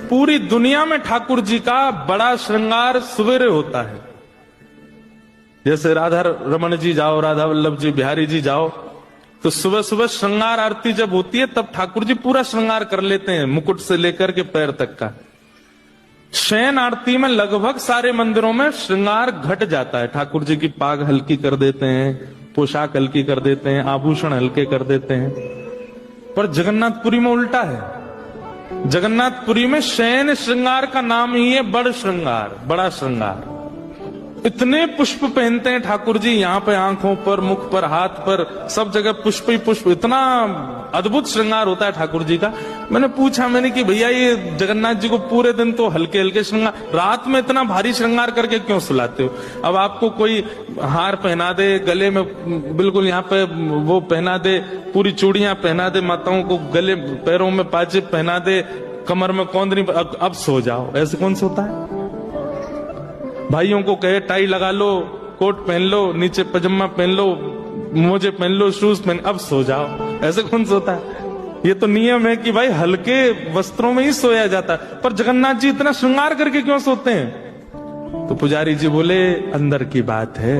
पूरी दुनिया में ठाकुर जी का बड़ा श्रृंगार सवेरे होता है। जैसे राधा रमन जी जाओ, राधा वल्लभ जी, बिहारी जी जाओ, तो सुबह सुबह श्रृंगार आरती जब होती है तब ठाकुर जी पूरा श्रृंगार कर लेते हैं, मुकुट से लेकर के पैर तक का। शयन आरती में लगभग सारे मंदिरों में श्रृंगार घट जाता है। ठाकुर जी की पाग हल्की कर देते हैं, पोशाक हल्की कर देते हैं, आभूषण हल्के कर देते हैं। पर जगन्नाथपुरी में उल्टा है। जगन्नाथपुरी में शयन श्रृंगार का नाम ही है बड़ श्रृंगार, बड़ा श्रृंगार। इतने पुष्प पहनते हैं ठाकुर जी, यहाँ पे आंखों पर, मुख पर, हाथ पर, सब जगह पुष्प ही पुष्प। इतना अद्भुत श्रृंगार होता है ठाकुर जी का। मैंने पूछा, मैंने कि भैया ये जगन्नाथ जी को पूरे दिन तो हल्के हल्के श्रृंगार, रात में इतना भारी श्रृंगार करके क्यों सुलाते हो? अब आपको कोई हार पहना दे, गले में बिल्कुल यहाँ पे वो पहना दे, पूरी चूड़ियां पहना दे, माताओं को गले पैरों में पाजेब पहना दे, कमर में कौंदनी, अब सो जाओ, ऐसे कौन सोता है? भाइयों को कहे टाई लगा लो, कोट पहन लो, नीचे पजामा पहन लो, मोजे पहन लो, शूज पहन, अब सो जाओ, ऐसे कौन सोता है? ये तो नियम है कि भाई हल्के वस्त्रों में ही सोया जाता है। पर जगन्नाथ जी इतना श्रृंगार करके क्यों सोते हैं? तो पुजारी जी बोले अंदर की बात है।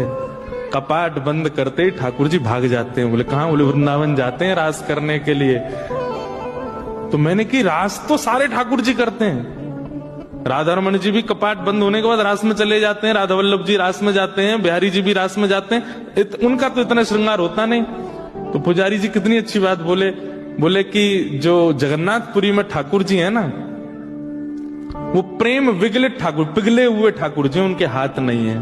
कपाट बंद करते ही ठाकुर जी भाग जाते हैं। बोले कहां? बोले वृंदावन जाते हैं रास करने के लिए। तो मैंने की रास तो सारे ठाकुर जी करते हैं। राधा रमन जी भी कपाट बंद होने के बाद रास में चले जाते हैं, राधा वल्लभ जी रास में जाते हैं, बिहारी जी भी रास में जाते हैं। उनका तो इतना श्रृंगार होता नहीं। तो पुजारी जी कितनी अच्छी बात बोले, बोले कि जो जगन्नाथपुरी में ठाकुर जी है ना, वो प्रेम विगलित ठाकुर, पिघले हुए ठाकुर जी। उनके हाथ नहीं है,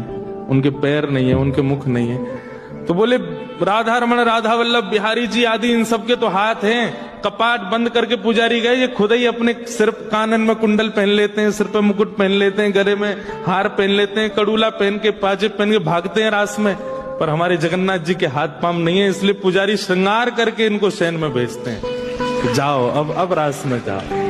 उनके पैर नहीं है, उनके मुख नहीं है। तो बोले राधा रमन, राधा वल्लभ, बिहारी जी आदि इन सबके तो हाथ हैं। कपाट बंद करके पुजारी गए, ये खुद ही अपने सिर, कानन में कुंडल पहन लेते हैं, सिर पे मुकुट पहन लेते हैं, गले में हार पहन लेते हैं, कड़ूला पहन के, पाजेब पहन के भागते हैं रास में। पर हमारे जगन्नाथ जी के हाथ पांव नहीं है, इसलिए पुजारी श्रृंगार करके इनको शयन में भेजते हैं। जाओ अब रास में जाओ।